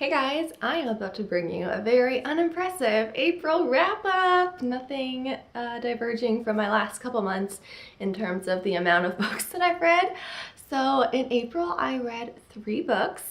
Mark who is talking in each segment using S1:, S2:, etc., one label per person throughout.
S1: Hey guys, I am about to bring you a very unimpressive April wrap-up. Nothing diverging from my last couple months in terms of the amount of books that I've read. So in April, I read 3 books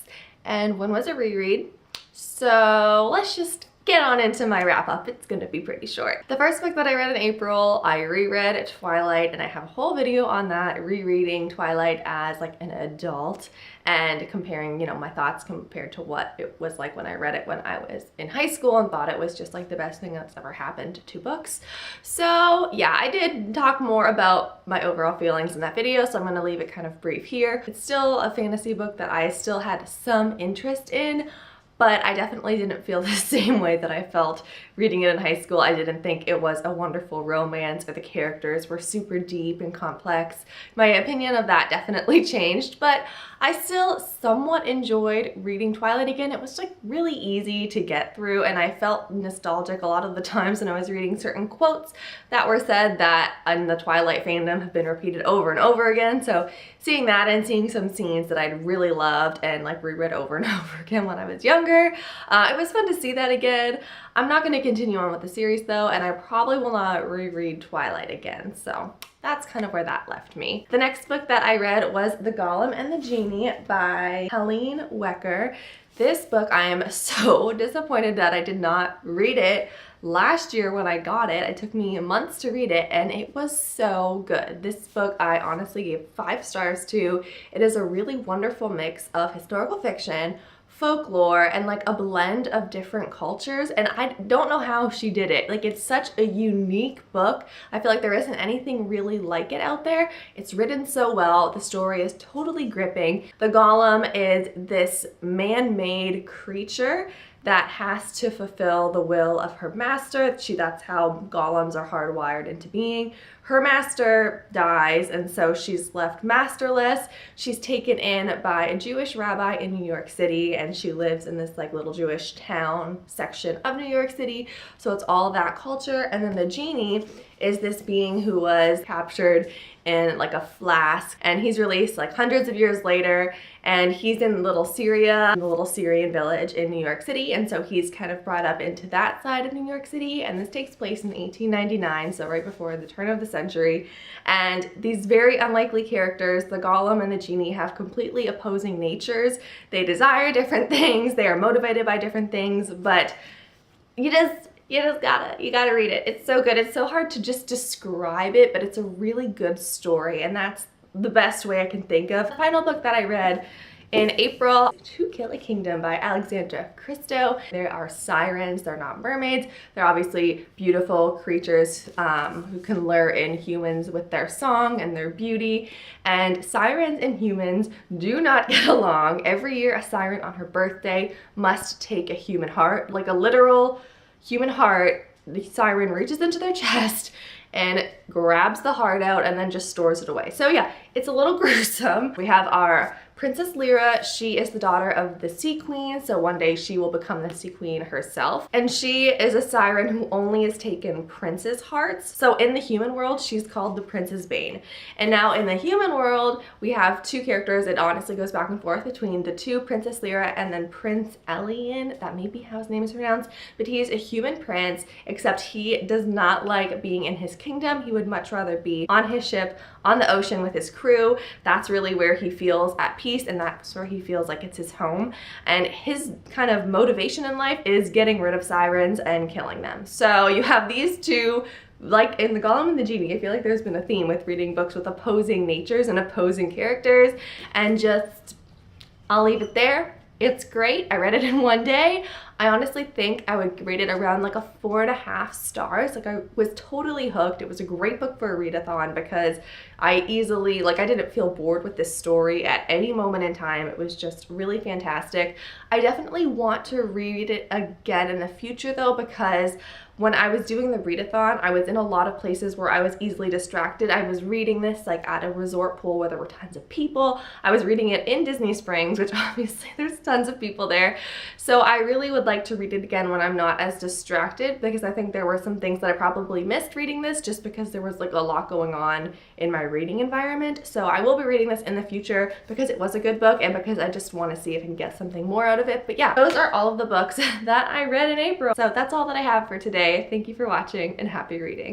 S1: and one was a reread. So let's just get on into my wrap-up. It's gonna be pretty short. The first book that I read in April, I reread Twilight, and I have a whole video on that, rereading Twilight as like an adult and comparing, my thoughts compared to what it was like when I read it when I was in high school and thought it was just like the best thing that's ever happened to books. So yeah, I did talk more about my overall feelings in that video, so I'm gonna leave it kind of brief here. It's still a fantasy book that I still had some interest in, but I definitely didn't feel the same way that I felt reading it in high school. I didn't think it was a wonderful romance or the characters were super deep and complex. My opinion of that definitely changed, but I still somewhat enjoyed reading Twilight again. It was like really easy to get through, and I felt nostalgic a lot of the times when I was reading certain quotes that were said that in the Twilight fandom have been repeated over and over again. So seeing that and seeing some scenes that I'd really loved and like reread over and over again when I was younger, it was fun to see that again. I'm not going to continue on with the series though, and I probably will not reread Twilight again, so that's kind of where that left me. The next book that I read was The Golem and the Genie by Helene Wecker. This book, I am so disappointed that I did not read it last year when I got it. It took me months to read it and it was so good. This book I honestly gave 5 stars to. It is a really wonderful mix of historical fiction, folklore, and like a blend of different cultures, and I don't know how she did it. Like, it's such a unique book. I feel like there isn't anything really like it out there. It's written so well. The story is totally gripping. The Golem is this man-made creature that has to fulfill the will of her master. That's how golems are hardwired into being. Her master dies, and so she's left masterless. She's taken in by a Jewish rabbi in New York City, and she lives in this like little Jewish town section of New York City. So it's all that culture. And then the genie is this being who was captured in like a flask, and he's released like hundreds of years later, and he's in little Syria, the little Syrian village in New York City, and so he's kind of brought up into that side of New York City, and this takes place in 1899, so right before the turn of the century. And these very unlikely characters, the Golem and the Genie, have completely opposing natures. They desire different things, they are motivated by different things, but you gotta read it. It's so good. It's so hard to just describe it, but it's a really good story, and that's the best way I can think of. The final book that I read in April, To Kill a Kingdom by Alexandra Christo. There are sirens. They're not mermaids. They're obviously beautiful creatures who can lure in humans with their song and their beauty. And sirens and humans do not get along. Every year, a siren on her birthday must take a human heart, like a literal human heart. The siren reaches into their chest and grabs the heart out and then just stores it away. So yeah, it's a little gruesome. We have our Princess Lyra. She is the daughter of the Sea Queen, so one day she will become the Sea Queen herself. And she is a siren who only has taken princes' hearts. So in the human world, she's called the Princess Bane. And now in the human world, we have 2 characters. It honestly goes back and forth between the 2, Princess Lyra and then Prince Elian. That may be how his name is pronounced, but he's a human prince, except he does not like being in his kingdom. He would much rather be on his ship on the ocean with his crew. That's really where he feels at peace, and that's where he feels like it's his home. And his kind of motivation in life is getting rid of sirens and killing them. So you have these 2, like in The Golem and the Genie. I feel like there's been a theme with reading books with opposing natures and opposing characters, and just, I'll leave it there. It's great. I read it in one day. I honestly think I would rate it around like a 4.5 stars. Like, I was totally hooked. It was a great book for a readathon because I didn't feel bored with this story at any moment in time. It was just really fantastic. I definitely want to read it again in the future though, because when I was doing the readathon, I was in a lot of places where I was easily distracted. I was reading this like at a resort pool where there were tons of people. I was reading it in Disney Springs, which obviously there's tons of people there. So I really would like to read it again when I'm not as distracted, because I think there were some things that I probably missed reading this just because there was like a lot going on in my reading environment. So I will be reading this in the future because it was a good book and because I just want to see if I can get something more out of it. But yeah, those are all of the books that I read in April. So that's all that I have for today. Thank you for watching and happy reading.